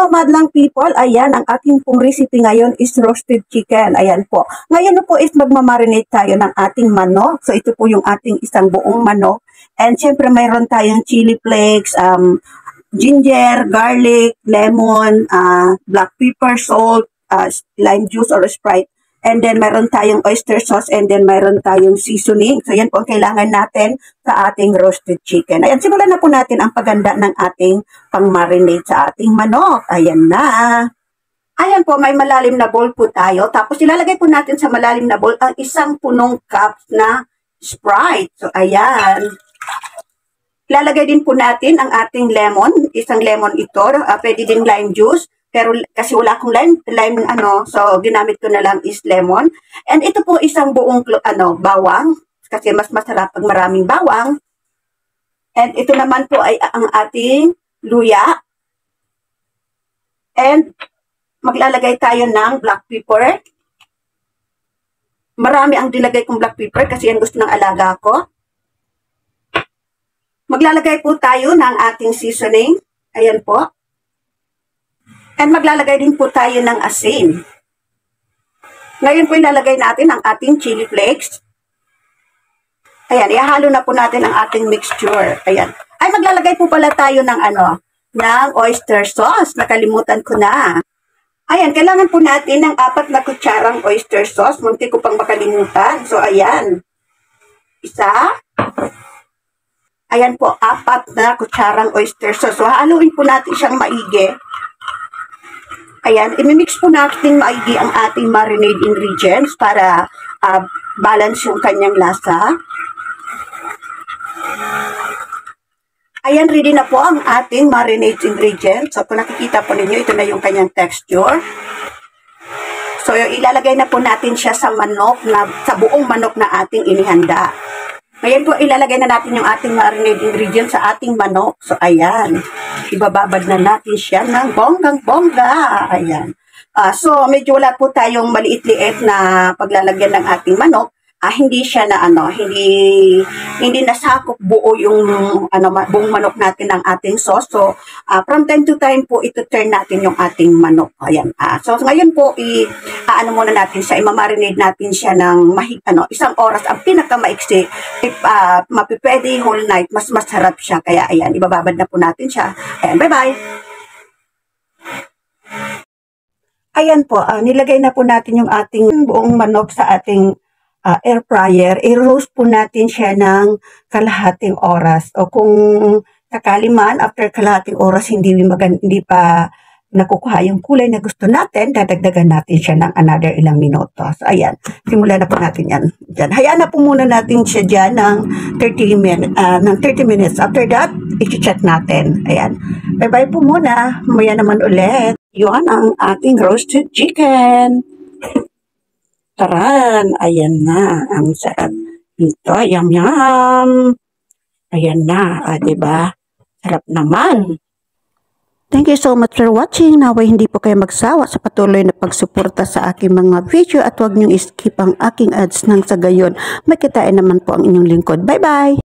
Hello, madlang people. Ayan, ang ating pong recipe ngayon is roasted chicken. Ayan po. Ngayon po is magmamarinate tayo ng ating manok. So, ito po yung ating isang buong manok. And syempre, mayroon tayong chili flakes, ginger, garlic, lemon, black pepper, salt, lime juice or Sprite. And then, mayroon tayong oyster sauce and then mayroon tayong seasoning. So, yan po ang kailangan natin sa ating roasted chicken. Ayan, simulan na po natin ang pagganda ng ating pang-marinate sa ating manok. Ayan na. Ayan po, may malalim na bowl po tayo. Tapos, ilalagay po natin sa malalim na bowl ang isang punong cup na Sprite. So, ayan. Ilalagay din po natin ang ating lemon. Isang lemon ito. Pwede din lime juice. Pero kasi wala akong lime so ginamit ko na lang is lemon. And ito po isang buong bawang kasi mas masarap pag maraming bawang. And ito naman po ay ang ating luya. And maglalagay tayo ng black pepper. Marami ang dilagay kong black pepper kasi yan gusto ng alaga ko. Maglalagay po tayo ng ating seasoning. Ayan po. And maglalagay din po tayo ng asin. Ngayon po ilalagay natin ang ating chili flakes. Ayan, ihalo na po natin ang ating mixture. Ayan. Ay, maglalagay po pala tayo ng ng oyster sauce. Nakalimutan ko na. Ayan, kailangan po natin ng 4 na kutsarang oyster sauce. Munti ko pang makalimutan. So, ayan. Isa. Ayan po, 4 na kutsarang oyster sauce. So, haluin po natin siyang maigi. Ayan, imimix po natin maigi ang ating marinade ingredients para balance yung kanyang lasa. Ayan, ready na po ang ating marinade ingredients. So, kung nakikita po ninyo, ito na yung kanyang texture. So, ilalagay na po natin siya sa manok, sa buong manok na ating inihanda. Ngayon po, ilalagay na natin yung ating marinade ingredients sa ating manok. So, ayan. Ibababad na natin siya ng bonggang-bongga. Ayan. So, medyo wala po tayong maliit-liit na paglalagyan ng ating manok. Hindi siya na hindi nasakop buo yung buong manok natin ng ating sauce. So, from time to time po, ito turn natin yung ating manok. Ayan. So, ngayon po, muna natin siya, imamarinate natin siya ng isang oras. Ang pinakamaiksi, if mapipwede whole night, mas masarap siya. Kaya, ayan, ibababad na po natin siya. Ayan, bye-bye! Ayan po, nilagay na po natin yung ating buong manok sa ating air fryer. I-roast po natin siya ng kalahating oras. O kung sakali man, after kalahating oras, hindi pa nakukuha yung kulay na gusto natin, dadagdagan natin siya ng another ilang minuto. So, ayan. Simulan na po natin yan. Diyan. Hayaan na po muna natin siya dyan ng 30 minutes. After that, i-check natin. Ayan. Bye-bye po muna. Maya naman ulit. Yun ang ating roasted chicken. Taran, ayan na, ang sarap nito, yum. Ayan na, diba? Sarap naman. Thank you so much for watching. Naway hindi po kayo magsawa sa patuloy na pagsuporta sa aking mga video at huwag niyong skip ang aking ads nang sa gayon. Makitain naman po ang inyong lingkod. Bye-bye!